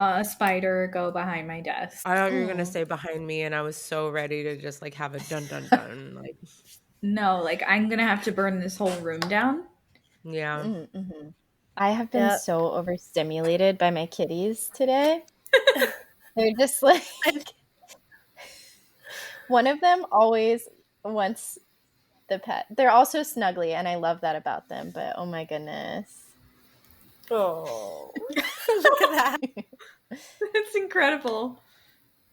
A spider go behind my desk. I thought you were gonna say behind me, and I was so ready to just like have a dun dun dun. Like, No, like I'm gonna have to burn this whole room down. yeah. Mm-hmm. I have been Yep. so overstimulated by my kitties today. They're just like one of them always wants the pet. They're also snuggly, and I love that about them. But oh my goodness, Oh, look at that. It's incredible.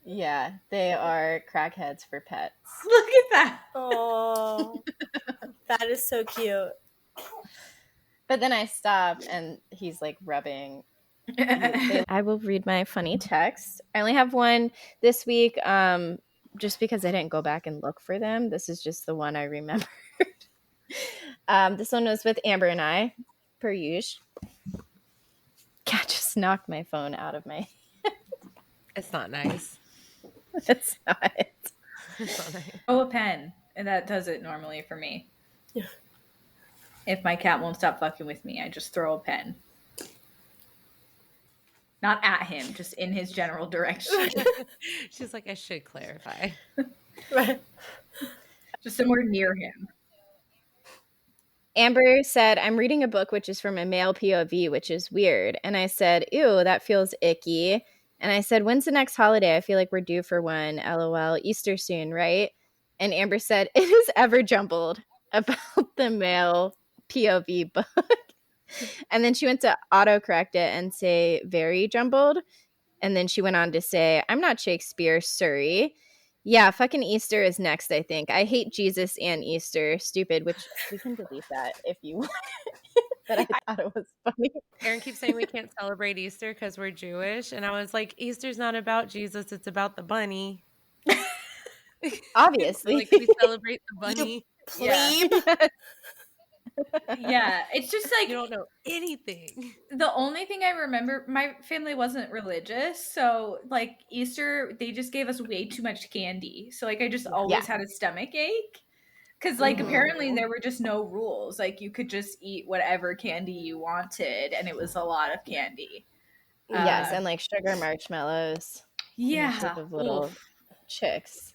yeah, they are crackheads for pets. Look at that. Oh, that is so cute. But then I stop, and he's like rubbing. I will read my funny text. I only have one this week, just because I didn't go back and look for them. This is just the one I remembered. This one was with Amber and I, per usual. Cat just knocked my phone out of my hand. It's not nice. It's not. It's not nice. Oh, a pen. And that does it normally for me. Yeah. If my cat won't stop fucking with me, I just throw a pen. Not at him, just in his general direction. She's like, I should clarify. Right. Just somewhere near him. Amber said, I'm reading a book which is from a male POV, which is weird. And I said, ew, that feels icky. And I said, when's the next holiday? I feel like we're due for one. LOL. Easter soon, right? And Amber said, it is ever jumbled about the male POV book. And then she went to autocorrect it and say, very jumbled. And then she went on to say, I'm not Shakespeare, Surrey. Yeah, fucking Easter is next, I think. I hate Jesus and Easter. Stupid, which we can delete that if you want. But I thought it was funny. Aaron keeps saying we can't celebrate Easter because we're Jewish. And I was like, Easter's not about Jesus. It's about the bunny. Obviously. Like, we celebrate the bunny. Plebe. Yeah, it's just like You don't know anything. the only thing I remember, my family wasn't religious, so like Easter, they just gave us way too much candy. So like I just always had a stomach ache. Because like apparently there were just no rules. Like you could just eat whatever candy you wanted, and it was a lot of candy. Yes, and like sugar marshmallows. Yeah. Shape of little chicks.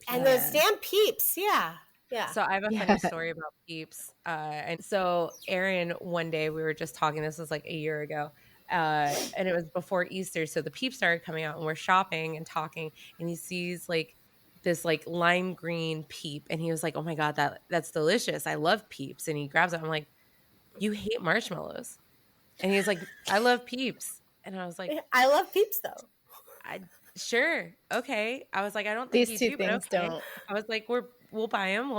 And those damn peeps. Yeah. Yeah. So I have a funny story about Peeps. And so Aaron, one day we were just talking, this was like a year ago, and it was before Easter. So the Peeps started coming out and we're shopping and talking, and he sees like this like lime green Peep. And he was like, oh my God, that's delicious. I love Peeps. And he grabs it. I'm like, you hate marshmallows. And he's like, I love Peeps. And I was like, I love peeps though. Sure. Okay. I was like, I don't think These you two do, things but okay. don't. I was like, we'll buy them.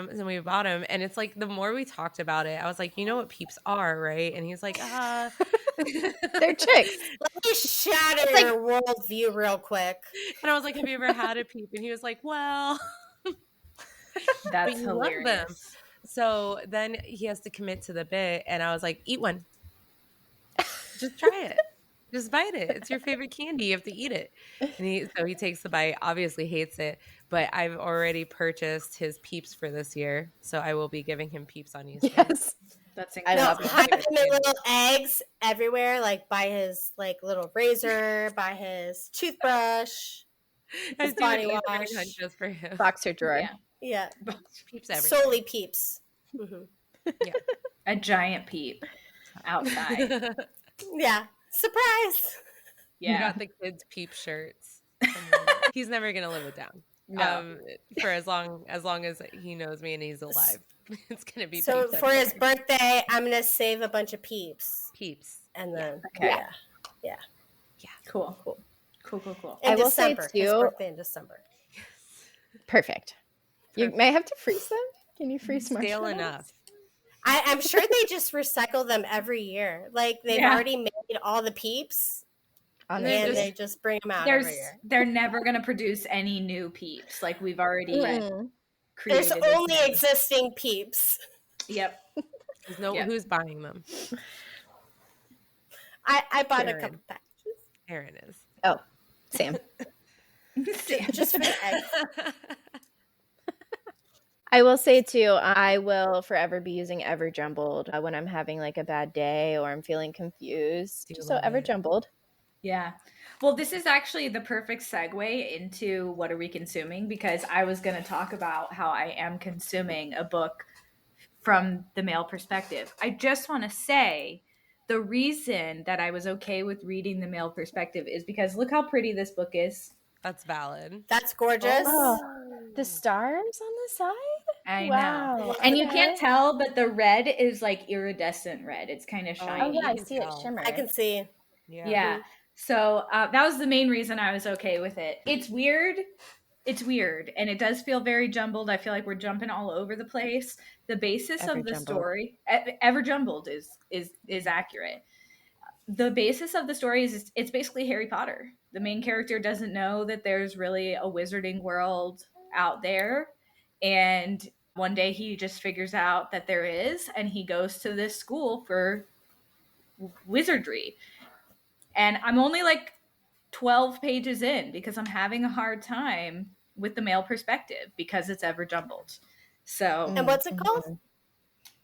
And then we bought them. And it's like, the more we talked about it, I was like, you know what peeps are, right? And he's like, they're chicks. Let me shatter your worldview real quick. And I was like, have you ever had a peep? And he was like, well, That's but you hilarious. love them. So then he has to commit to the bit. And I was like, eat one. Just try it. Just bite it. It's your favorite candy. You have to eat it. And so he takes the bite, obviously hates it, but I've already purchased his Peeps for this year. So I will be giving him Peeps on Easter. Yes. That's I incredible. love Hide him in little eggs everywhere, like by his like little razor, by his toothbrush, his body wash. Just for him. Boxer drawer. Yeah. Peeps everywhere. Solely peeps. Mm-hmm. Yeah. A giant peep outside. Yeah. Surprise. You Yeah. got the kids' Peep shirts. He's never gonna live it down. No. For as long as he knows me and he's alive, it's gonna be So Peeps for his everywhere. birthday, I'm gonna save a bunch of peeps. Peeps. And then Okay. Yeah. Cool. In I will say, December. His too- birthday in December. Perfect. You may have to freeze them. Can you freeze Stale marshmallows? enough. I'm sure they just recycle them every year. Like they've already made all the peeps, On and the they just bring them out every year. They're never going to produce any new peeps. Like we've already created. There's only existing peeps. Yep. Who's buying them? I bought Aaron. a couple packages. Aaron is. Oh, Sam. Just for the eggs. I will say too, I will forever be using Ever Jumbled when I'm having like a bad day or I'm feeling confused. So love Ever it. Jumbled. Yeah. Well, this is actually the perfect segue into what are we consuming, because I was going to talk about how I am consuming a book from the male perspective. I just want to say the reason that I was okay with reading the male perspective is because look how pretty this book is. That's valid. That's gorgeous. Oh, the stars on the side? I Wow. know. And you Okay. can't tell, but the red is like iridescent red. It's kind of shiny. Oh, yeah, I can see it tell. shimmer. I can see. Yeah. So that was the main reason I was okay with it. It's weird. It's weird, and it does feel very jumbled. I feel like we're jumping all over the place. The basis of the story, ever jumbled, is accurate. The basis of the story is it's basically Harry Potter. The main character doesn't know that there's really a wizarding world out there, and one day he just figures out that there is, and he goes to this school for wizardry. And I'm only like 12 pages in because I'm having a hard time with the male perspective because it's ever jumbled. So, And what's it called?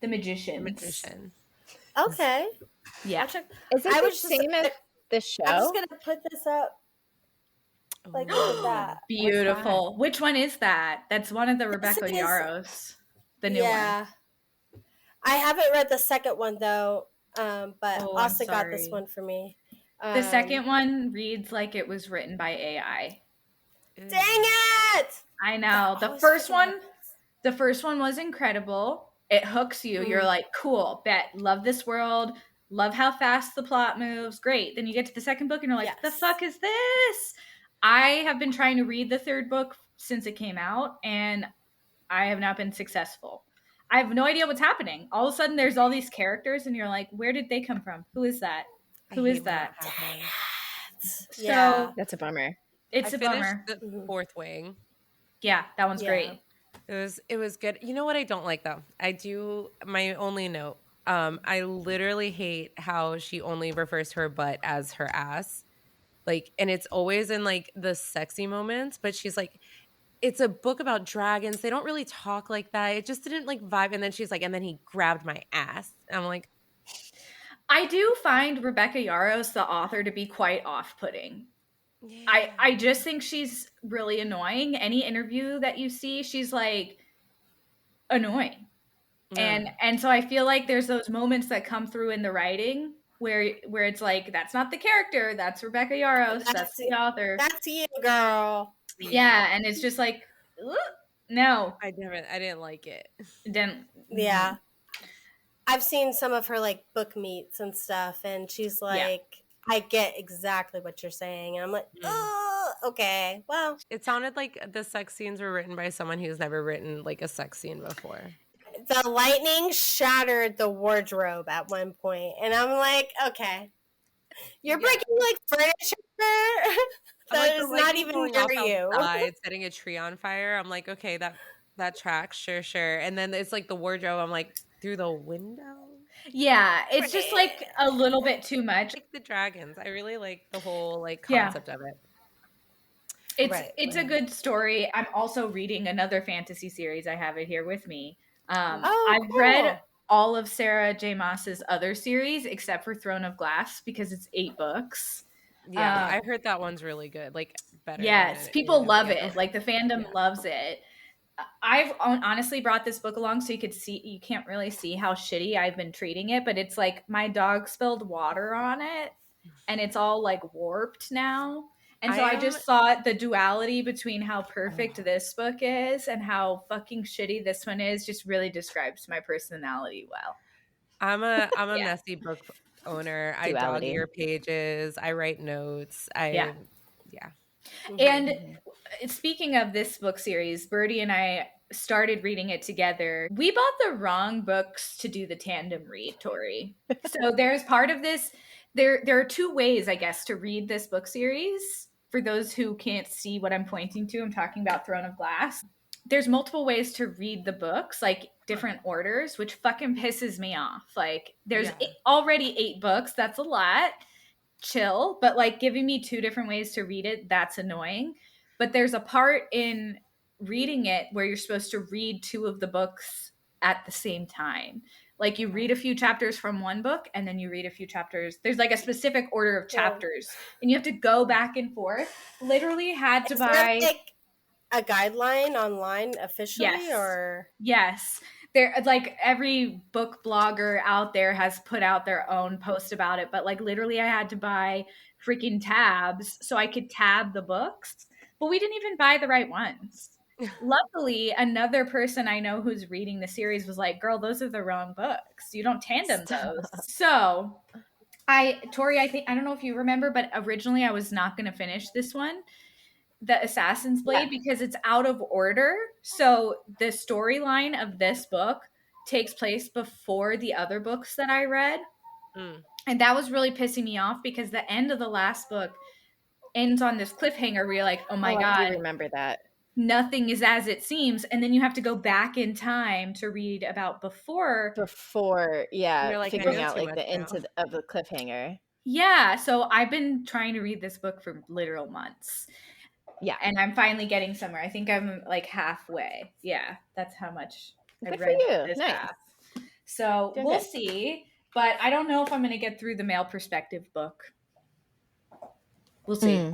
The Magicians. The Magician. Okay. Yeah. Is it the same as the show? I'm just going to put this up. Like, look at that. Beautiful. Which one is that? That's one of the Rebecca Yarros. The new one. I haven't read the second one, though, but Austin got this one for me. The second one reads like it was written by AI. Dang it! I know. The first one was incredible. It hooks you. You're like, cool, bet, love this world, love how fast the plot moves. Great. Then you get to the second book and you're like, the fuck is this? I have been trying to read the third book since it came out, and I have not been successful. I have no idea what's happening. All of a sudden, there's all these characters, and you're like, where did they come from? Who is that? Who is that? So that's a bummer. It's a bummer. The fourth wing. Yeah, that one's great. It was good. You know what I don't like though? My only note. I literally hate how she only refers to her butt as her ass. Like, and it's always in like the sexy moments, but she's like, it's a book about dragons. They don't really talk like that. It just didn't like vibe. And then she's like, and then he grabbed my ass. And I'm like, I do find Rebecca Yarros, the author, to be quite off-putting. Yeah. I just think she's really annoying. Any interview that you see, she's like annoying. Yeah. And so I feel like there's those moments that come through in the writing where it's like, that's not the character, that's Rebecca Yarros, that's the author. That's you, girl. Yeah, and it's just like, no. I didn't like it. Yeah. I've seen some of her like book meets and stuff, and she's like, I get exactly what you're saying. And I'm like, oh, okay, well. It sounded like the sex scenes were written by someone who's never written like a sex scene before. The lightning shattered the wardrobe at one point, and I'm like, okay, you're breaking like furniture that is not even near you. It's setting a tree on fire. I'm like, okay, that tracks, sure. And then it's like the wardrobe. I'm like, through the window. Yeah, it's just like a little bit too much. Like the dragons. I really like the whole like concept of it. It's a good story. I'm also reading another fantasy series. I have it here with me. I've read all of Sarah J. Maas's other series except for Throne of Glass because it's 8 books. Yeah, I heard that one's really good. Like better. Yes, people love it. Like the fandom loves it. I've honestly brought this book along so you can't really see how shitty I've been treating it, but it's like my dog spilled water on it and it's all like warped now. And so I just thought the duality between how perfect this book is and how fucking shitty this one is just really describes my personality well. I'm a messy book owner. I dog ear pages. I write notes. Yeah. And speaking of this book series, Birdie and I started reading it together. We bought the wrong books to do the tandem read, Tori. So there's part of this. There are 2 ways, I guess, to read this book series. For those who can't see what I'm pointing to, I'm talking about Throne of Glass. There's multiple ways to read the books, like different orders, which fucking pisses me off. Like there's already 8 books. That's a lot. Chill, but like giving me 2 different ways to read it, that's annoying. But there's a part in reading it where you're supposed to read 2 of the books at the same time, Like you read a few chapters from one book and then you read a few chapters. There's like a specific order of chapters and you have to go back and forth. Literally had to buy like a guideline online officially or yes. There, like every book blogger out there has put out their own post about it, but like literally I had to buy freaking tabs so I could tab the books, but we didn't even buy the right ones. Luckily, another person I know who's reading the series was like, girl, those are the wrong books. You don't tandem those. So Tori, I don't know if you remember, but originally I was not going to finish this one, the Assassin's Blade, because it's out of order. So the storyline of this book takes place before the other books that I read. And that was really pissing me off because the end of the last book ends on this cliffhanger where you're like, oh my God. I do remember that. Nothing is as it seems. And then you have to go back in time to read about before, yeah, like, figuring out like the end of the cliffhanger. Yeah. So I've been trying to read this book for literal months. Yeah. And I'm finally getting somewhere. I think I'm like halfway. Yeah. That's how much I've read this half. So we'll see. But I don't know if I'm going to get through the male perspective book. We'll see.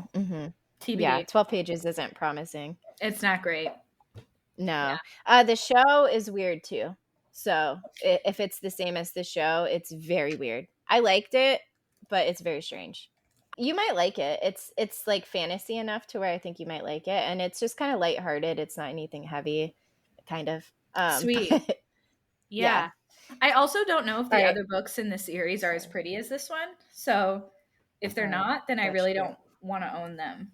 TBD. Yeah, 12 pages isn't promising. It's not great. No. Yeah. The show is weird too. So if it's the same as the show, it's very weird. I liked it, but it's very strange. You might like it. It's like fantasy enough to where I think you might like it. And it's just kind of lighthearted. It's not anything heavy, kind of. Sweet. Yeah. I also don't know if the other books in the series are as pretty as this one. So if they're not, then I really don't want to own them.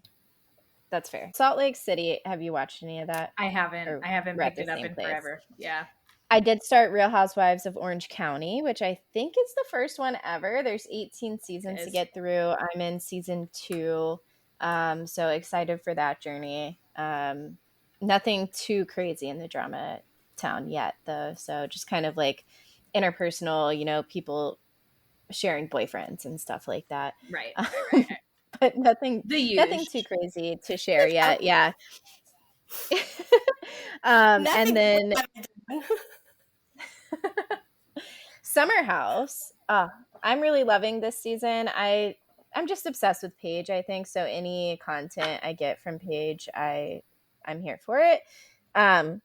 That's fair. Salt Lake City, have you watched any of that? I haven't. I haven't picked it up in forever. Yeah. I did start Real Housewives of Orange County, which I think is the first one ever. There's 18 seasons to get through. I'm in season 2. So excited for that journey. Nothing too crazy in the drama town yet, though. So just kind of like interpersonal, people sharing boyfriends and stuff like that. Right. But nothing too crazy to share yet. Yeah. And then Summer House. I'm really loving this season. I'm just obsessed with Paige, I think. So any content I get from Paige, I'm here for it. And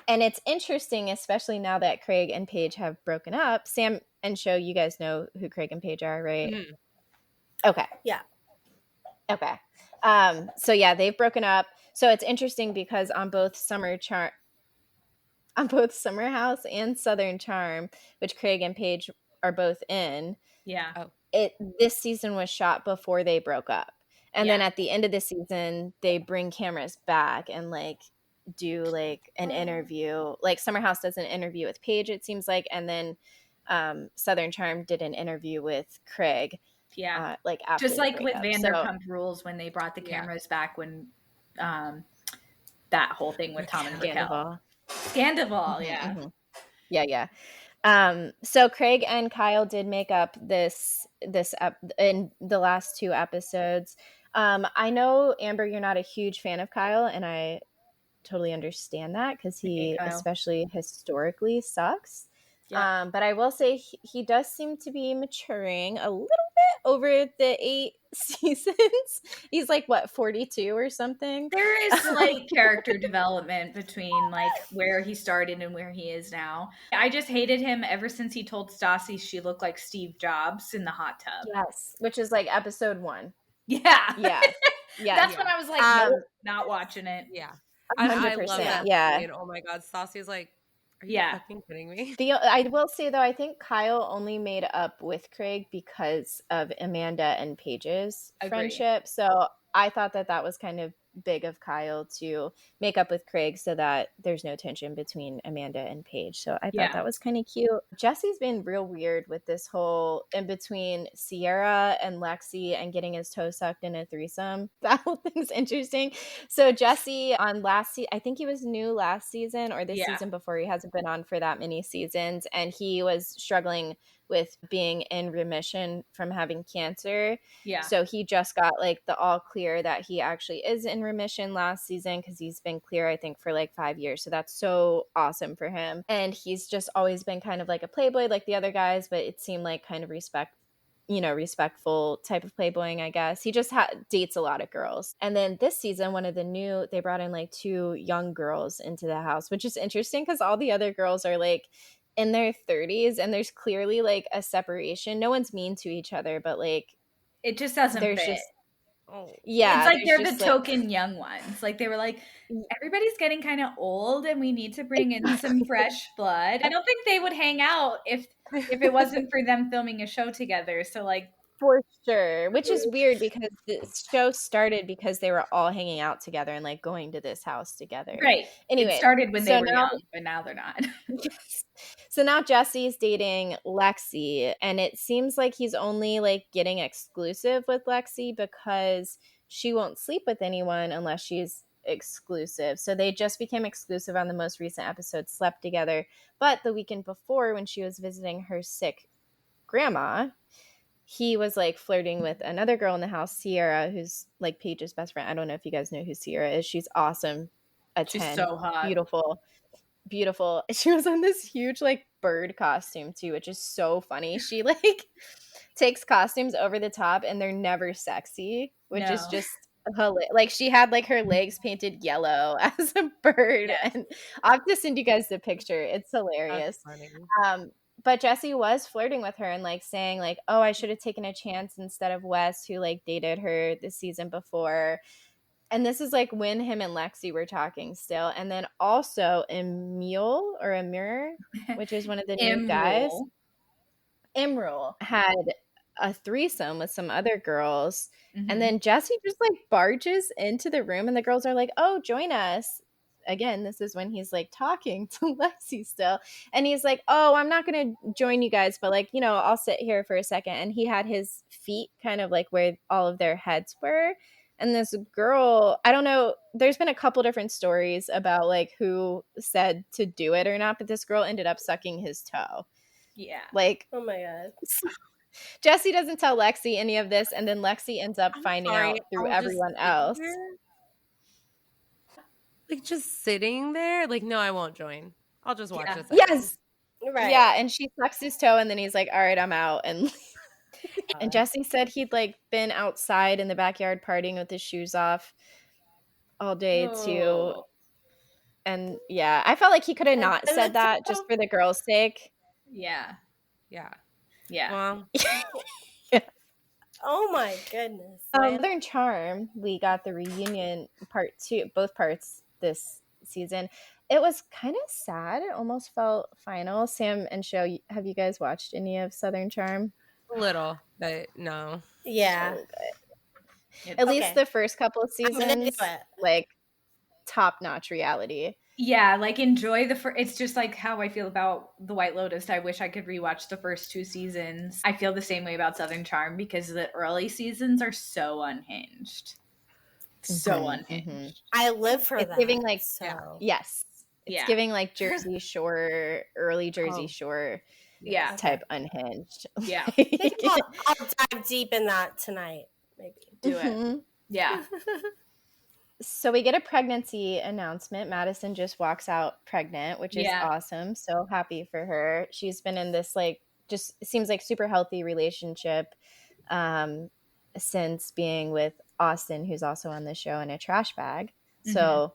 it's interesting, especially now that Craig and Paige have broken up. Sam and Sho, you guys know who Craig and Paige are, right? Mm-hmm. Okay. Yeah. Okay. So yeah, they've broken up. So it's interesting because on both Summer House and Southern Charm, which Craig and Paige are both in. Yeah. This season was shot before they broke up. And then at the end of the season, they bring cameras back and like do like an interview. Like Summer House does an interview with Paige, it seems like, and then Southern Charm did an interview with Craig. Yeah. Like after just like with Vanderpump Rules when they brought the cameras back when that whole thing with Tom and Raquel. Scandival, yeah. Mm-hmm. Yeah. So Craig and Kyle did make up this in the last 2 episodes. I know, Amber, you're not a huge fan of Kyle, and I totally understand that because he especially historically sucks. Yeah. But I will say he does seem to be maturing a little bit over the 8 seasons. He's like, what, 42 or something? There is like character development between like where he started and where he is now. I just hated him ever since he told Stassi she looked like Steve Jobs in the hot tub. Yes, which is like episode 1. Yeah. Yeah. That's when I was like, nope, not watching it. Yeah. 100%. I love that. Yeah. Scene. Oh my God. Stassi's like, are you fucking kidding me? I will say, though, I think Kyle only made up with Craig because of Amanda and Paige's friendship. So I thought that was kind of big of Kyle to make up with Craig so that there's no tension between Amanda and Paige. So I thought that was kind of cute. Jesse's been real weird with this whole in between Sierra and Lexi and getting his toe sucked in a threesome. That whole thing's interesting. So Jesse on I think he was new last season or this season before. He hasn't been on for that many seasons, and he was struggling with being in remission from having cancer. Yeah. So he just got like the all clear that he actually is in remission last season, because he's been clear, I think, for like 5 years. So that's so awesome for him. And he's just always been kind of like a playboy like the other guys, but it seemed like kind of respectful type of playboying, I guess. He just dates a lot of girls. And then this season, they brought in like 2 young girls into the house, which is interesting because all the other girls are like in their 30s, and there's clearly like a separation. No one's mean to each other, but like it just doesn't fit. Yeah, it's like they're the token young ones. Like they were like, everybody's getting kind of old and we need to bring in some fresh blood. I don't think they would hang out if it wasn't for them filming a show together. So like, for sure, which is weird because the show started because they were all hanging out together and like going to this house together. Right. Anyway, it started when they were young, but now they're not. So now Jesse's dating Lexi, and it seems like he's only like getting exclusive with Lexi because she won't sleep with anyone unless she's exclusive. So they just became exclusive on the most recent episode, slept together. But the weekend before, when she was visiting her sick grandma, he was like flirting with another girl in the house, Sierra, who's like Paige's best friend. I don't know if you guys know who Sierra is. She's awesome. She's 10. So hot. Beautiful. She was in this huge like bird costume too, which is so funny. She like takes costumes over the top and they're never sexy, which is just hilarious. Like she had like her legs painted yellow as a bird, and I'll have to send you guys the picture. It's hilarious. But Jesse was flirting with her and like saying like, oh, I should have taken a chance instead of Wes, who like dated her the season before. And this is like when him and Lexi were talking still. And then also Emil, which is one of the new guys, Imrul, had a threesome with some other girls. Mm-hmm. And then Jesse just like barges into the room and the girls are like, oh, join us. Again, this is when he's like talking to Lexi still. And he's like, oh, I'm not going to join you guys, but like, I'll sit here for a second. And he had his feet kind of like where all of their heads were. And this girl, I don't know, there's been a couple different stories about like who said to do it or not, but this girl ended up sucking his toe. Yeah. Like, oh my God. Jesse doesn't tell Lexi any of this, and then Lexi ends up finding out through everyone else. Like just sitting there, like, no, I won't join. I'll just watch this. Yes. Right. Yeah, and she sucks his toe, and then he's like, all right, I'm out. And Jesse said he'd like been outside in the backyard partying with his shoes off all day too. And yeah, I felt like he could have not said that just for the girls' sake. Yeah. Well, oh my goodness. Southern Charm, we got the reunion part 2, both parts this season. It was kind of sad. It almost felt final. Sam and Sho, have you guys watched any of Southern Charm? A little, but no. Yeah. So at least the first couple of seasons, like top-notch reality. Yeah, like enjoy it's just like how I feel about the White Lotus. I wish I could rewatch the first 2 seasons. I feel the same way about Southern Charm because the early seasons are so unhinged. So unhinged. Mm-hmm. I live for that. It's giving like, yes. It's giving like Jersey Shore, early Jersey Shore type unhinged. Yeah. I'll dive deep in that tonight, maybe. Do it. Yeah. So we get a pregnancy announcement. Madison just walks out pregnant, which is awesome. So happy for her. She's been in this like just seems like super healthy relationship since being with Austin, who's also on the show, in a trash bag. Mm-hmm. So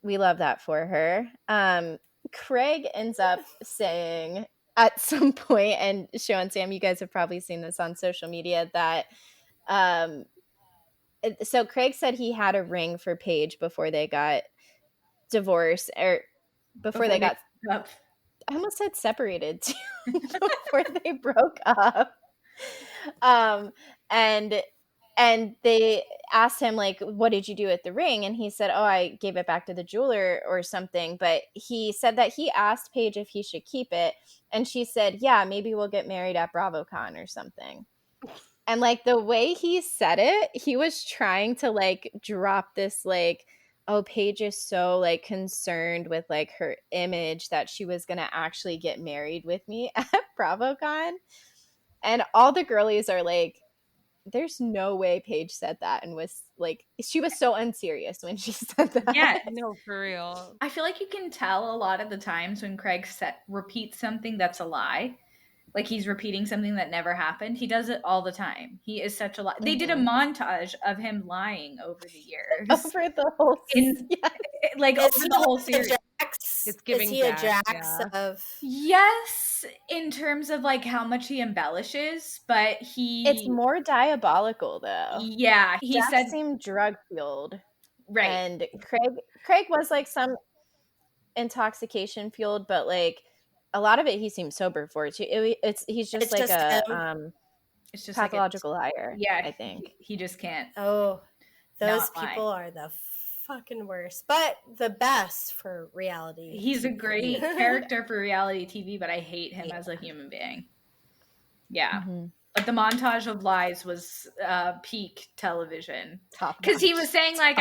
we love that for her. Craig ends up saying at some point, and Sho and Sam, you guys have probably seen this on social media, that so Craig said he had a ring for Paige before they got divorced, or before they got up. I almost said separated too. Before they broke up. And they asked him, like, what did you do with the ring? And he said, oh, I gave it back to the jeweler or something. But he said that he asked Paige if he should keep it. And she said, yeah, maybe we'll get married at BravoCon or something. And like the way he said it, he was trying to like drop this like, oh, Paige is so like concerned with like her image that she was gonna actually get married with me at BravoCon. And all the girlies are like, there's no way Paige said that, and was like, she was so unserious when she said that. Yeah, no, for real. I feel like you can tell a lot of the times when Craig repeats something that's a lie. Like he's repeating something that never happened. He does it all the time. He is such a lie. They did a montage of him lying over the years. Over the whole like over the whole series. It's giving is he Jax, a Jax of yes, in terms of like how much he embellishes, but it's more diabolical though. Yeah, he Jax said seemed drug fueled, right, and Craig was like some intoxication fueled, but like a lot of it he seems sober for too. He's just like it's just pathological liar. Yeah, I think he just can't. Oh, those people are the fucking worst, but the best for reality. He's a great character for reality TV, but I hate him as a human being. Yeah. But the montage of lies was peak television. Because he was saying like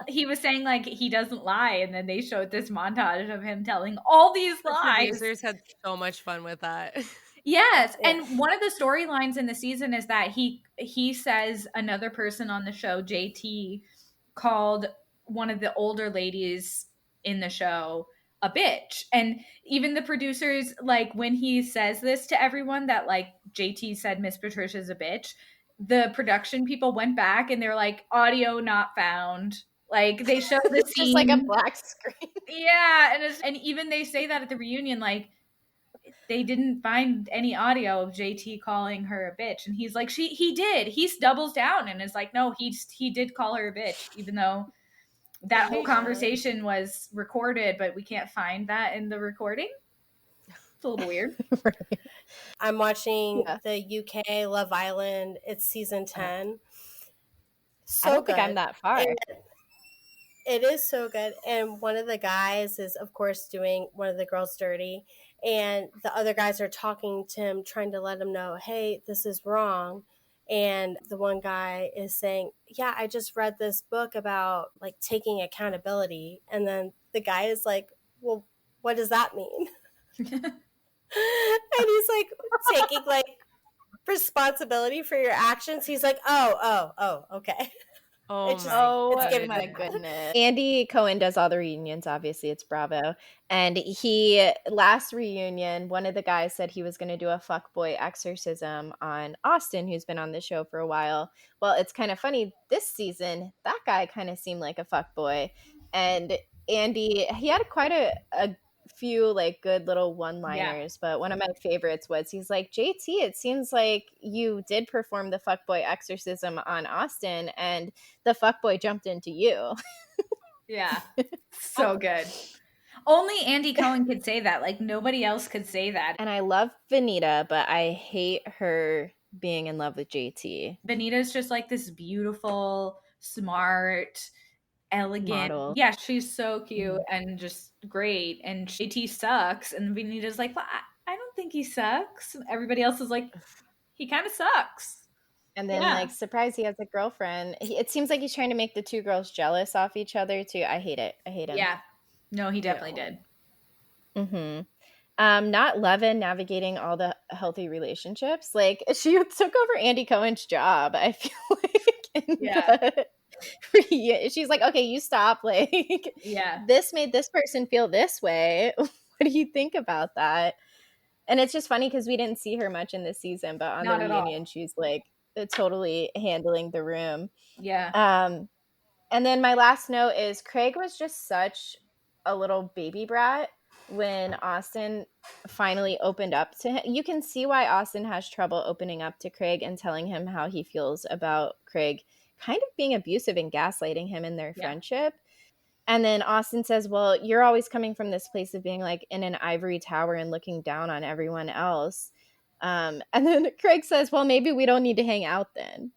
he was saying like he doesn't lie, and then they showed this montage of him telling all these lies. The producers had so much fun with that. Yes, and one of the storylines in the season is that he says another person on the show, JT, called one of the older ladies in the show a bitch. And even the producers, like when he says this to everyone that like JT said Miss Patricia's a bitch, the production people went back and they're like, audio not found. Like they show the it's scene. Just like a black screen. Yeah, and even they say that at the reunion, like they didn't find any audio of JT calling her a bitch. And he's like, he did. He doubles down and is like, no, he did call her a bitch, even though that whole conversation was recorded, but we can't find that in the recording. It's a little weird. I'm watching the UK Love Island. It's season 10. So I don't think I'm that far. It is so good. And one of the guys is, of course, doing one of the girls dirty. And the other guys are talking to him, trying to let him know, hey, this is wrong. And the one guy is saying, yeah, I just read this book about like taking accountability. And then the guy is like, well, what does that mean? And he's like taking like responsibility for your actions. He's like, oh, okay. It's giving my goodness. Andy Cohen does all the reunions. Obviously, it's Bravo. And last reunion, one of the guys said he was going to do a fuckboy exorcism on Austin, who's been on the show for a while. Well, it's kind of funny. This season, that guy kind of seemed like a fuckboy. And Andy, he had quite a few like good little one-liners, but one of my favorites was he's like, JT, it seems like you did perform the fuckboy exorcism on Austin and the fuckboy jumped into you. Yeah. So good. Only Andy Cohen could say that. Like nobody else could say that. And I love Venita, but I hate her being in love with JT. Venita's just like this beautiful, smart, elegant model. Yeah, she's so cute and just great. And JT sucks. And Venita's like, well, I don't think he sucks. Everybody else is like, he kind of sucks. And then like, surprise, he has a girlfriend. It seems like he's trying to make the two girls jealous off each other too. I hate it. I hate him. Yeah. No, he definitely did. Not loving navigating all the healthy relationships. Like she took over Andy Cohen's job, I feel like. She's like, okay, you stop. Like, this made this person feel this way. What do you think about that? And it's just funny because we didn't see her much in this season, but on the reunion, she's like totally handling the room. Yeah. And then my last note is Craig was just such a little baby brat when Austin finally opened up to him. You can see why Austin has trouble opening up to Craig and telling him how he feels about Craig kind of being abusive and gaslighting him in their friendship. And then Austin says, well, you're always coming from this place of being like in an ivory tower and looking down on everyone else. And then Craig says, well, maybe we don't need to hang out then.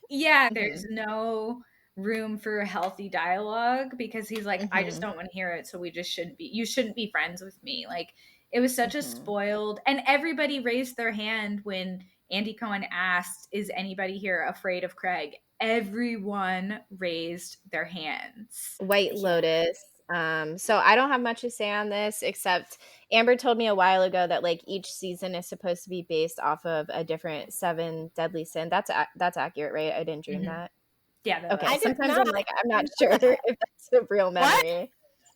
Yeah, there's no room for a healthy dialogue because he's like, I just don't want to hear it. So you shouldn't be friends with me. Like it was such a spoiled, and everybody raised their hand when Andy Cohen asked, is anybody here afraid of Craig? Everyone raised their hands. White Lotus. So I don't have much to say on this, except Amber told me a while ago that like each season is supposed to be based off of a different 7 deadly sin. That's accurate, right? I didn't dream that. Yeah. Okay. Sometimes I'm like, I'm not sure if that's a real memory. What?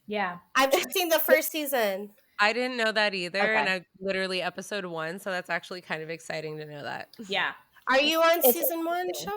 Yeah. I've just seen the first season. I didn't know that either. Okay. And I literally episode 1. So that's actually kind of exciting to know that. Yeah. Are you on season 1, Sho?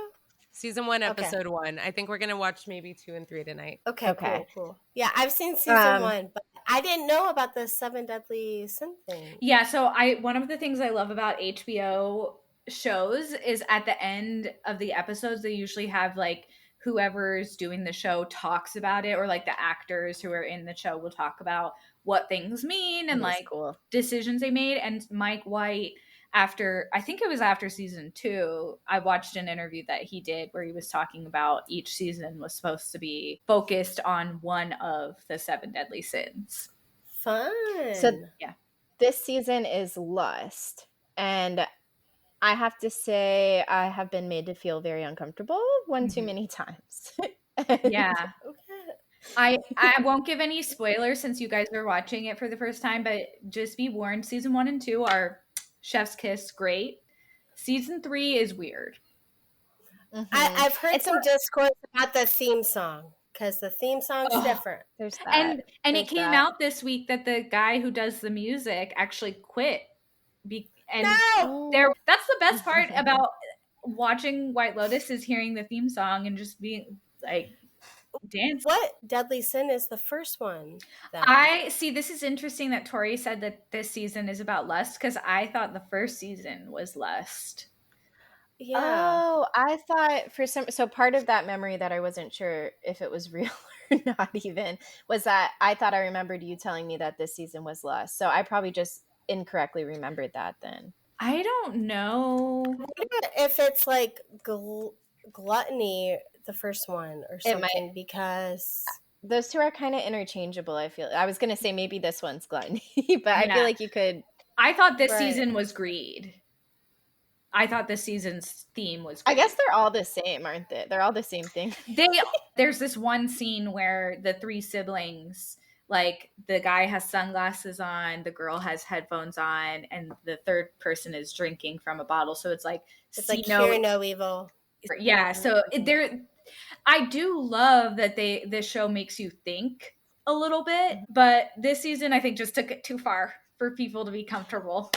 Season 1, episode 1. I think we're going to watch maybe 2 and 3 tonight. Okay. Cool. Yeah, I've seen season 1, but I didn't know about the 7 deadly sin thing. Yeah, so one of the things I love about HBO shows is at the end of the episodes, they usually have like whoever's doing the show talks about it, or like the actors who are in the show will talk about what things mean and like decisions they made. And Mike White, I think it was after season 2, I watched an interview that he did where he was talking about each season was supposed to be focused on one of the 7 deadly sins. Fun. So yeah, this season is Lust, and I have to say I have been made to feel very uncomfortable one too many times. Yeah. I won't give any spoilers since you guys are watching it for the first time, but just be warned, season 1 and 2 are chef's kiss, great. Season 3 is weird. I've heard some discourse about the theme song, because the theme song's different. There's that. And it came out this week that the guy who does the music actually quit. That's the best part about watching White Lotus is hearing the theme song and just being like, dance. What deadly sin is the first one? Then? I see. This is interesting that Tori said that this season is about lust, because I thought the first season was lust. Yeah. Oh, I thought so part of that memory that I wasn't sure if it was real or not even was that I thought I remembered you telling me that this season was lust. So I probably just incorrectly remembered that then. I don't know if it's like gluttony, the first one, or something, because those two are kind of interchangeable. I feel I was going to say maybe this one's gluttony, but I feel like you could. I thought this season was greed. I thought this season's theme was greed. I guess they're all the same, aren't they? They're all the same thing. There's this one scene where the 3 siblings, like the guy has sunglasses on, the girl has headphones on, and the third person is drinking from a bottle. So it's like hear no evil. Yeah. So I do love that this show makes you think a little bit, but this season I think just took it too far for people to be comfortable.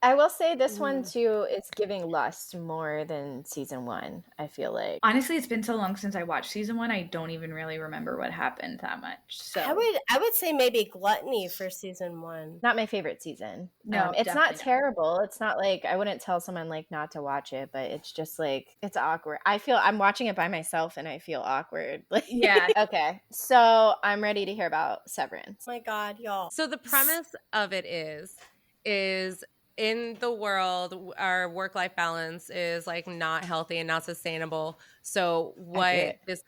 I will say this one too is giving lust more than season 1, I feel like. Honestly, it's been so long since I watched season 1, I don't even really remember what happened that much. So I would say maybe gluttony for season 1. Not my favorite season. No, it's not terrible. It's not like I wouldn't tell someone like not to watch it, but it's just like it's awkward. I feel I'm watching it by myself and I feel awkward. Yeah. Okay. So I'm ready to hear about Severance. Oh my God, y'all. So the premise of it is in the world, our work-life balance is like not healthy and not sustainable. So what this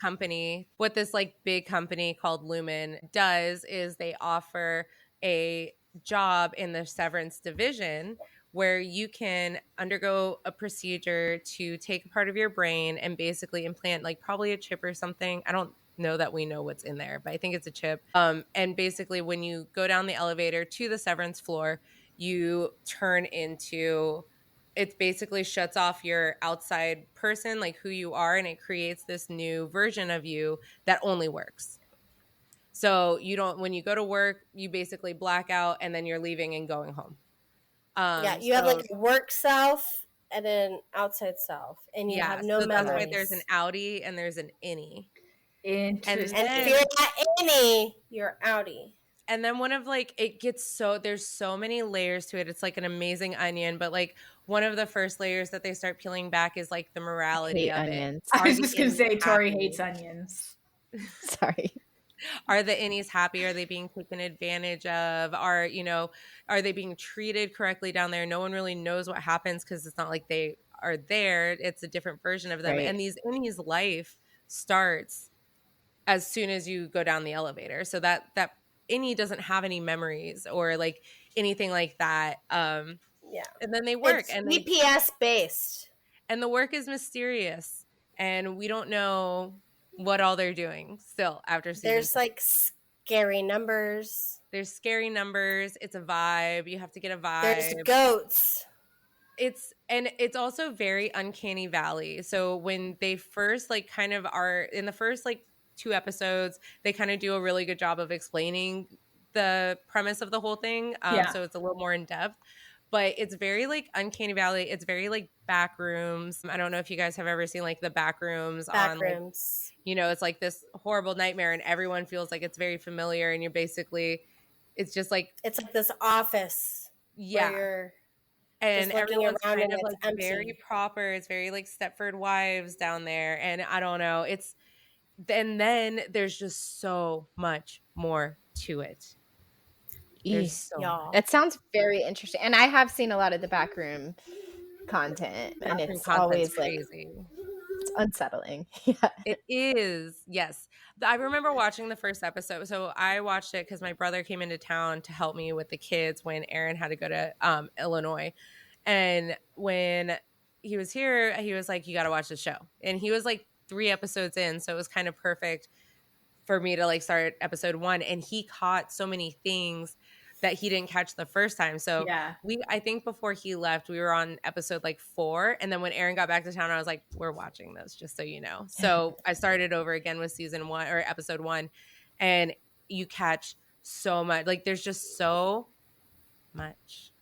like big company called Lumen does is they offer a job in the Severance division where you can undergo a procedure to take a part of your brain and basically implant like probably a chip or something. I don't know that we know what's in there, but I think it's a chip. And basically when you go down the elevator to the Severance floor, you turn into, it basically shuts off your outside person, like who you are, and it creates this new version of you that only works. So when you go to work, you basically black out and then you're leaving and going home. You have like a work self and an outside self, and you have no memories. That's why there's an outie and there's an innie. And if you're not innie, you're outie. And then there's so many layers to it. It's like an amazing onion, but like one of the first layers that they start peeling back is like the morality of onions. It. I was just going to say Tori hates onions. Sorry. Are the innies happy? Are they being taken advantage of? Are they being treated correctly down there? No one really knows what happens because it's not like they are there. It's a different version of them. Right. And these innies' life starts as soon as you go down the elevator. So that innie doesn't have any memories or like anything like that. Yeah. And then they work. It's and GPS based. And the work is mysterious. And we don't know what all they're doing still after season. There's like scary numbers. There's scary numbers. It's a vibe. You have to get a vibe. There's goats. It's also very uncanny valley. So when they first like kind of are in the first like 2 episodes, they kind of do a really good job of explaining the premise of the whole thing. So it's a little more in depth, but it's very like uncanny valley. It's very like back rooms. I don't know if you guys have ever seen like the back rooms on like, it's like this horrible nightmare and everyone feels like it's very familiar and you're basically, it's just like, it's like this office. Yeah. Where you're and everyone's around kind of and like empty. very proper. It's very like Stepford Wives down there. And I don't know. And then there's just so much more to it. There's so much. It sounds very interesting. And I have seen a lot of the backroom content. And it's always crazy. Like, it's unsettling. Yeah. It is. Yes. I remember watching the first episode. So I watched it because my brother came into town to help me with the kids when Aaron had to go to Illinois. And when he was here, he was like, you got to watch the show. And he was like 3 episodes in. So it was kind of perfect for me to like start episode 1. And he caught so many things that he didn't catch the first time. So I think before he left, we were on episode like 4. And then when Aaron got back to town, I was like, we're watching this, just so you know. So I started over again with season 1 or episode 1. And you catch so much. Like there's just so much.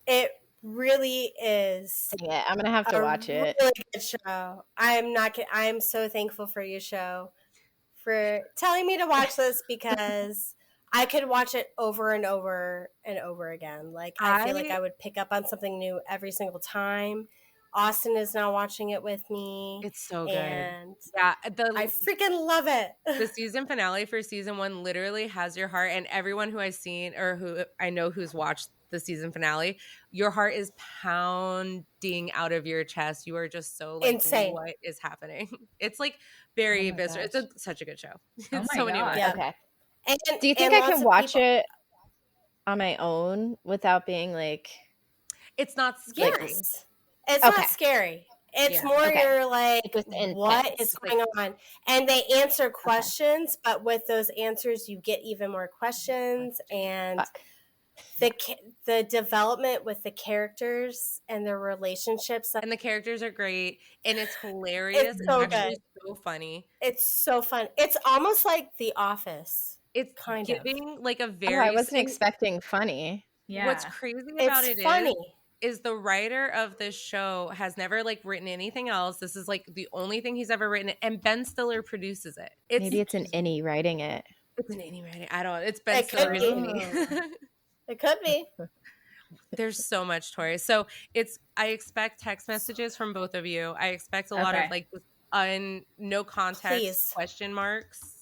It really is. Yeah, I'm going to have to watch it. Really good show. I'm so thankful for you, Sho, for telling me to watch this because I could watch it over and over and over again. Like I feel like I would pick up on something new every single time. Austin is now watching it with me. It's so good. And yeah, I freaking love it. The season finale for season 1 literally has your heart, and everyone who I've seen or who I know who's watched the season finale, your heart is pounding out of your chest. You are just so like, insane. What is happening? It's like very visceral. It's such a good show. It's so many. Yeah. Okay. And, do you think I can watch it on my own without being like? It's not scary. Yes. It's not scary. It's more you're like, what is going on? And they answer questions, but with those answers, you get even more questions. And the development with the characters and their relationships. And the characters are great. And it's hilarious. It's so good. It's so funny. It's so fun. It's almost like The Office. It's kind giving of like a very. I wasn't expecting funny. Yeah. What's crazy about it is the writer of this show has never like written anything else. This is like the only thing he's ever written, and Ben Stiller produces it. Maybe it's an innie writing it. It's an innie writing. I don't. It's Ben Stiller. It could be. There's so much, Tori. So I expect text messages from both of you. I expect a lot of like no context question marks.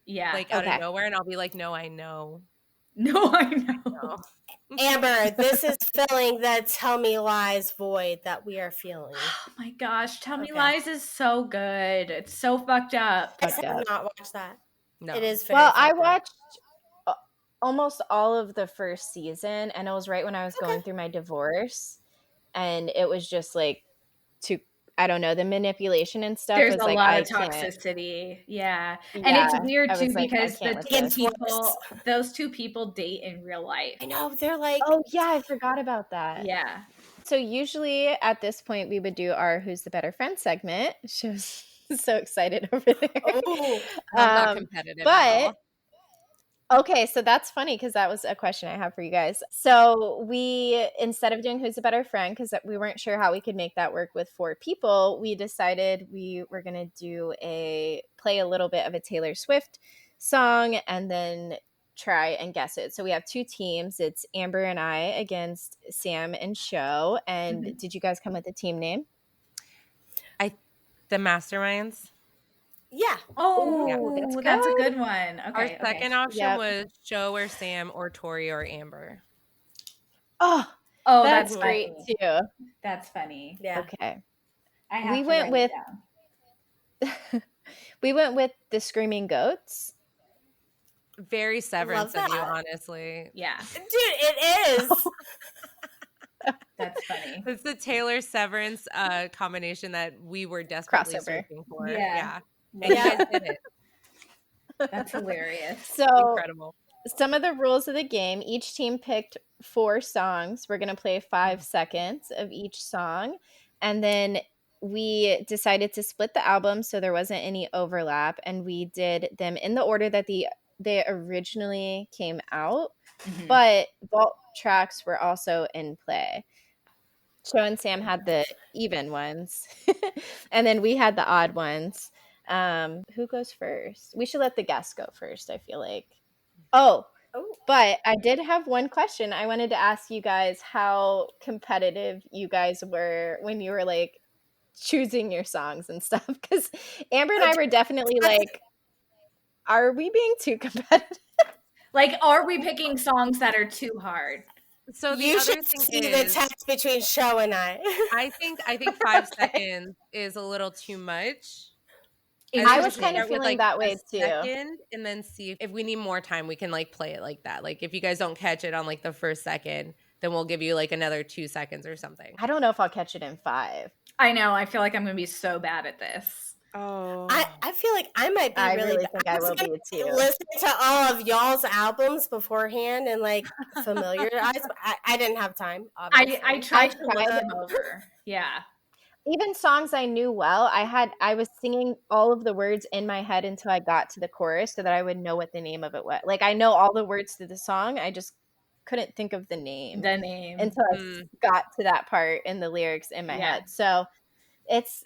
Yeah. Like out of nowhere. And I'll be like, no, I know. No, I know. Amber, this is filling the Tell Me Lies void that we are feeling. Oh my gosh. Tell Me Lies is so good. It's so fucked up. I have not watched that. No. It is very I watched almost all of the first season, and it was right when I was going through my divorce. And it was just like I don't know, the manipulation and stuff. There's was a like, lot of toxicity. Yeah. And it's weird too because those 2 people date in real life. I know. They're like, oh yeah, I forgot about that. Yeah. So usually at this point we would do our Who's the Better Friend segment. She was so excited over there. Oh, I'm not competitive but at all. Okay, so that's funny because that was a question I have for you guys. So we, instead of doing Who's a Better Friend, because we weren't sure how we could make that work with 4 people, we decided we were going to play a little bit of a Taylor Swift song and then try and guess it. So we have 2 teams. It's Amber and I against Sam and Sho. And did you guys come with a team name? The Masterminds. Yeah. Oh, that's a good one. Okay. Our second option was Sho or Sam or Tori or Amber. Oh, that's great too. That's funny. Yeah. Okay. We went with the Screaming Goats. Very Severance of you, honestly. Yeah. Dude, it is. That's funny. It's the Taylor Severance combination that we were desperately Crossover. searching for. Yeah. And you guys did it. That's hilarious. So Incredible. some of the rules of the game, each team picked 4 songs. We're going to play 5 seconds of each song. And then we decided to split the album so there wasn't any overlap. And we did them in the order that they originally came out. Mhm. But vault tracks were also in play. Sho and Sam had the even ones. And then we had the odd ones. Who goes first? We should let the guests go first, I feel like. Oh, but I did have one question. I wanted to ask you guys how competitive you guys were when you were like choosing your songs and stuff. Because Amber and I were definitely like, are we being too competitive? Like, are we picking songs that are too hard? So the You other should thing see is, the text between Sho and I. I think 5 seconds is a little too much. I was kind of feeling that way too. Second, and then see if we need more time, we can like play it like that. Like if you guys don't catch it on like the first second, then we'll give you like another 2 seconds or something. I don't know if I'll catch it in 5. I know. I feel like I'm going to be so bad at this. Oh, I feel like I might be I really think I will be too. Listen to all of y'all's albums beforehand and like familiarize. I didn't have time. Obviously. I tried to look them over. Yeah. Even songs I knew well, I was singing all of the words in my head until I got to the chorus so that I would know what the name of it was. Like I know all the words to the song, I just couldn't think of the name until I got to that part in the lyrics in my head. So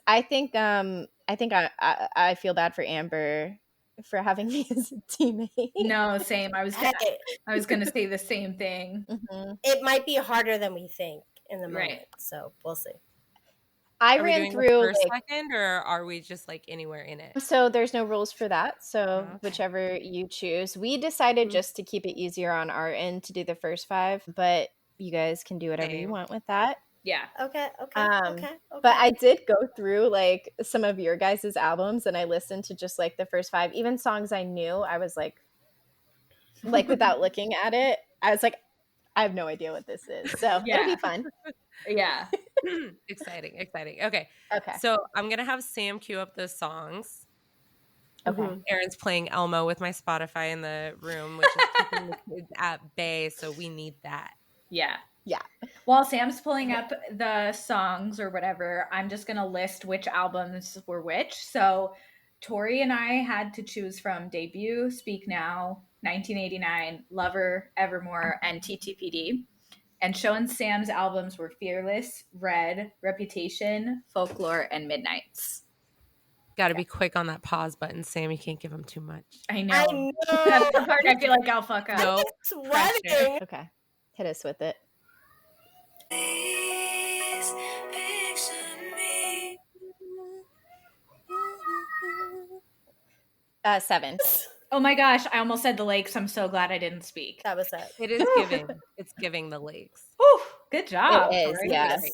I think I feel bad for Amber for having me as a teammate. No, same. I was going to say the same thing. Mm-hmm. It might be harder than we think in the moment. So we'll see. I ran through first second, or are we just like anywhere in it? So there's no rules for that. So whichever you choose. We decided just to keep it easier on our end to do the first 5, but you guys can do whatever you want with that. Yeah. Okay. But I did go through like some of your guys' albums and I listened to just like the first 5, even songs I knew. I was like without looking at it, I was like, I have no idea what this is. So it'll be fun. Yeah. Exciting. Okay. So I'm going to have Sam cue up the songs. Okay. Erin's playing Elmo with my Spotify in the room, which is keeping the kids at bay. So we need that. Yeah. Yeah. While Sam's pulling up the songs or whatever, I'm just going to list which albums were which. So Tori and I had to choose from Debut, Speak Now, 1989, Lover, Evermore, and TTPD. And Sho and Sam's albums were Fearless, Red, Reputation, Folklore, and Midnights. Got to be quick on that pause button, Sam. You can't give them too much. I know. That's the part I feel like I'll fuck up. No pressure. Okay. Hit us with it. 7. Oh my gosh, I almost said the lakes. I'm so glad I didn't speak. That was it. It is giving. It's giving the lakes. Whew, good job. It is, Tori. yes.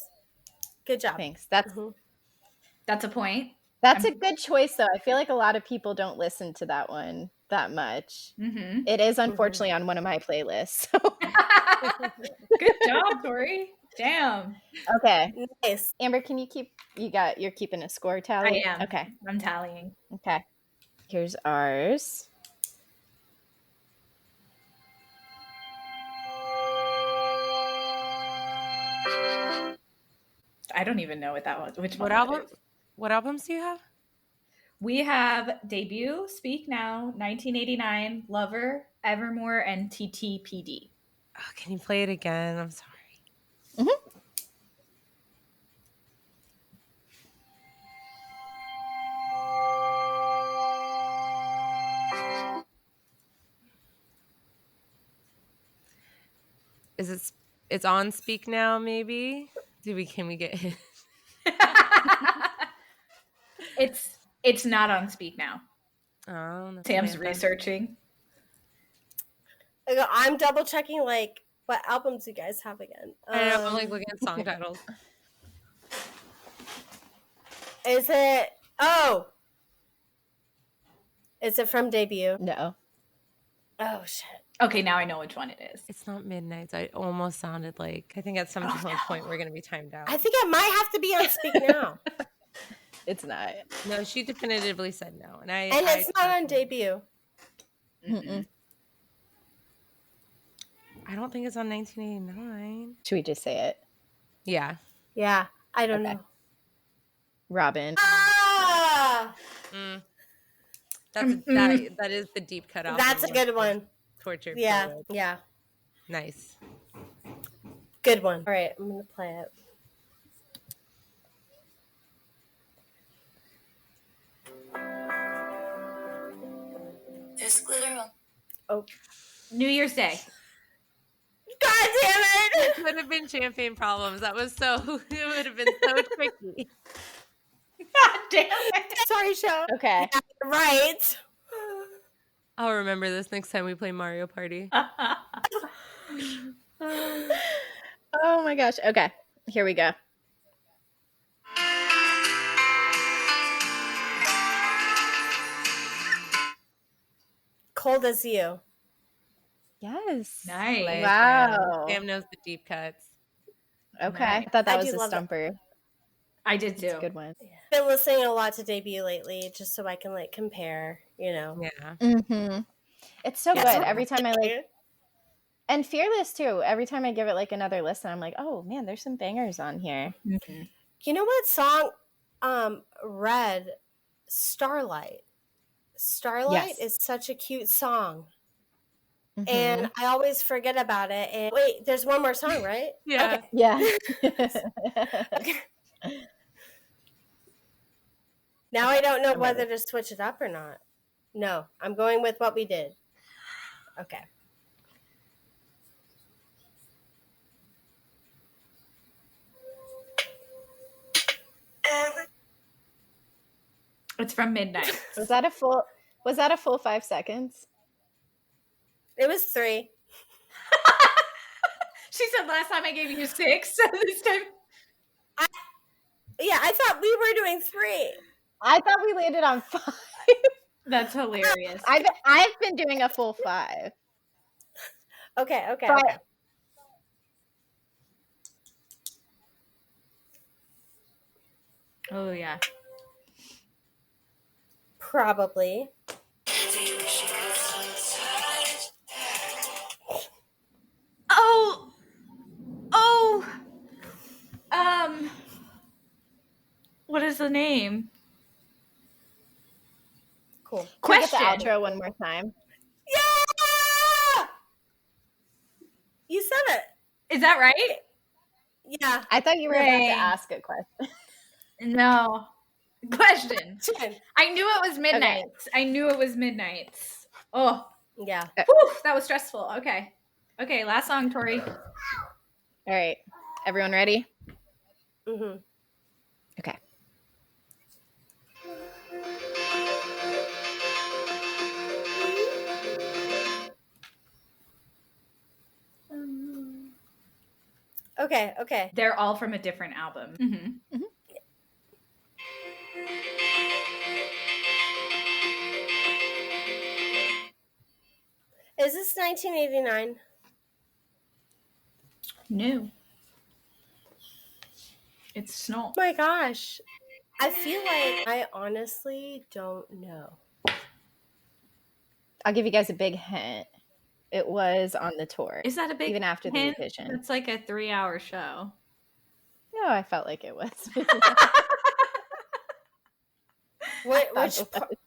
Good job. Thanks. That's a point. That's a good choice, though. I feel like a lot of people don't listen to that one that much. Mm-hmm. It is unfortunately on one of my playlists. So. Good job, Tori. Damn. Okay. Nice. Amber, can you you're keeping a score tally? I am. Okay. I'm tallying. Okay. Here's ours. I don't even know what that was. Which What one album? it is. What albums do you have? We have Debut, Speak Now, 1989, Lover, Evermore, and TTPD. Oh, can you play it again? I'm sorry. Mm-hmm. It's on Speak Now, maybe? Can we get it? It's not on Speak Now. Oh, Sam's researching. I'm double checking like what albums you guys have again. I know, I'm like looking at song titles. Is it? Oh, is it from Debut? No. Oh shit. Okay, now I know which one it is. It's not Midnights. I almost sounded like, I think at some point we're going to be timed out. I think I might have to be on Speak Now. It's not. No, she definitively said no. And it's not on debut. Mm-mm. I don't think it's on 1989. Should we just say it? Yeah. Yeah, I don't know. Robin. Ah! That is the deep cutoff. That's a good one. Tortured. Yeah, forward. yeah. Nice. Good one. All right, I'm going to play it. There's glitter on. Oh. New Year's Day. God damn it! It could have been Champagne Problems. That was so, it would have been so tricky. God damn it. Sorry, Sho. Okay. Yeah, right. I'll remember this next time we play Mario Party. Oh my gosh. Okay. Here we go. Cold as You. Yes. Nice. Wow. Sam knows the deep cuts. Okay. Nice. I thought that I was do a love that. stumper. I did too. It's a good one. Been listening a lot to debut lately, just so I can like compare. You know. Yeah. Mm-hmm. It's so Yeah. good. Every time I like, and Fearless too. Every time I give it like another listen, I'm like, oh man, there's some bangers on here. Mm-hmm. You know what song? Red, Starlight. Starlight Yes. is such a cute song, Mhm. and I always forget about it. And wait, there's one more song, right? Yeah. Okay. Yeah. Okay. Now I don't know whether to switch it up or not. No, I'm going with what we did. Okay. It's from Midnight. Was that a full 5 seconds? It was 3. She said last time I gave you 6, so this time. Yeah, I thought we were doing 3. I thought we landed on 5. That's hilarious. I've been doing a full 5. Okay. But- Okay. Oh yeah. Probably. Oh. What is the name? Cool. Can we get Question. the outro one more time? Yeah! You said it. Is that right? Yeah. I thought you were about Dang. to ask a question. No. Question. Chin. I knew it was Midnights. I knew it was Midnights. Oh, Yeah. whew, that was stressful. Okay. Okay, last song, Tori. All right. Everyone ready? Mm-hmm. Okay. Okay. They're all from a different album. Mm-hmm. Is this 1989? New. It's Snow. Oh my gosh. I feel like I honestly don't know. I'll give you guys a big hint. It was on the tour. Is that a big even after the hint? revision? It's like a 3-hour show. No, I felt like it was. Which part?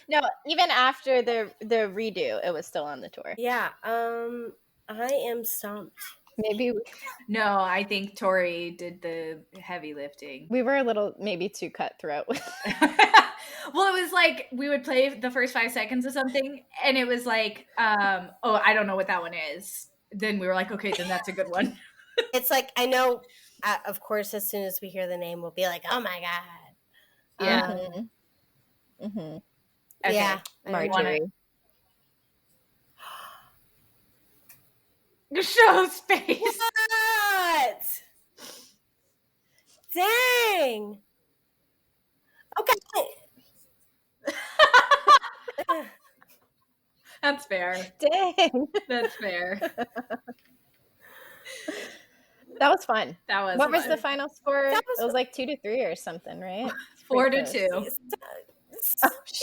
No, even after the redo, it was still on the tour. Yeah. I am stumped. Maybe No, I think Tori did the heavy lifting. we were a little maybe too cutthroat. Well, it was like we would play the first 5 seconds of something, and it was like, oh, I don't know what that one is. Then we were like, okay, then that's a good one. It's like, I know, of course, as soon as we hear the name, we'll be like, oh my God. Yeah. Mm-hmm. Okay. Yeah. Marjorie. Show space. What? Dang. Okay. That's fair. Dang. That's fair. That was fun. That was What was fun. the final score? That was It was like 2-3 or something, right? 4-2. Oh,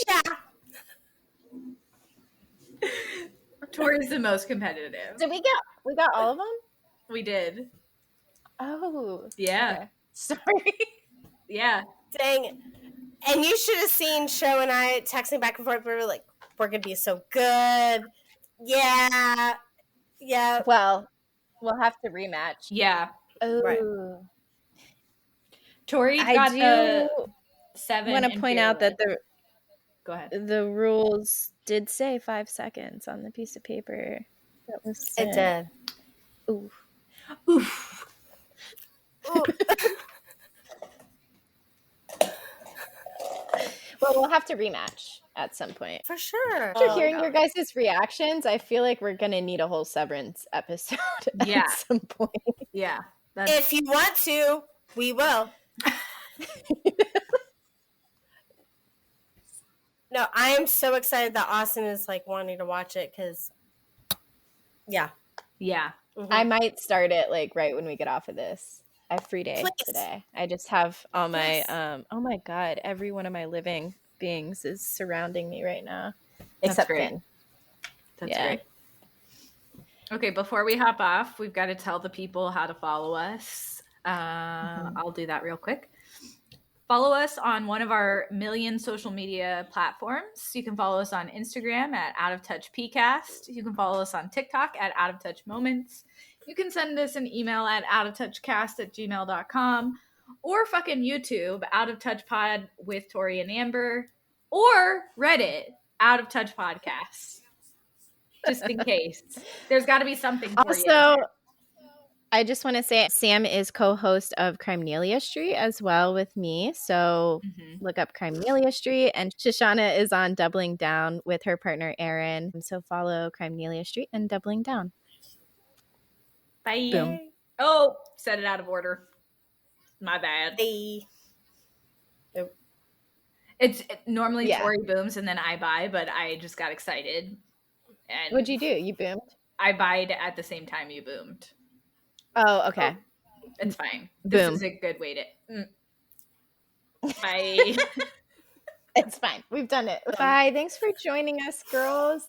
Yeah. Tori's the most competitive. Did we got all of them? We did. Oh. Yeah. Okay. Sorry. Yeah. Dang. And you should have seen Sho and I texting back and forth. We were like, we're going to be so good. Yeah. Yeah. Well, we'll have to rematch. Yeah. Oh. Right. Tori I got do the 7. want to point out that Go ahead. the rules did say 5 seconds on the piece of paper that was sent. It did. Ooh. Oof. Ooh. Well, we'll have to rematch at some point. For sure. After hearing your guys' reactions, I feel like we're going to need a whole Severance episode Yeah. at some point. Yeah. If you want to, we will. No, I am so excited that Austin is like wanting to watch it because, yeah. Yeah. Mhm. I might start it like right when we get off of this. I have free day Please. today. I just have all my Yes. oh my god, every one of my living beings is surrounding me right now. That's Except great. Finn. That's Yeah. great. Okay, before we hop off, we've got to tell the people how to follow us. I'll do that real quick. Follow us on one of our million social media platforms. You can follow us on Instagram at Out of Touch PCast. You can follow us on TikTok at Out of Touch Moments. You can send us an email at outoftouchcast@gmail.com or fucking YouTube, Out of Touch Pod with Tori and Amber, or Reddit, Out of Touch Podcasts. Just in case. There's got to be something for you. Also, I just want to say Sam is co-host of Crimenelia Street as well with me. So look up Crimenelia Street. And Shoshana is on Doubling Down with her partner, Erin. So follow Crimenelia Street and Doubling Down. Bye. Boom. Oh, said it out of order. My bad. Hey. It's normally Yeah. Tori booms and then I buy, but I just got excited. And What'd you do? You boomed? I buyed at the same time you boomed. Oh, okay. It's fine. Boom. This is a good way to... Bye. It's fine. We've done it. Bye. Thanks for joining us, girls.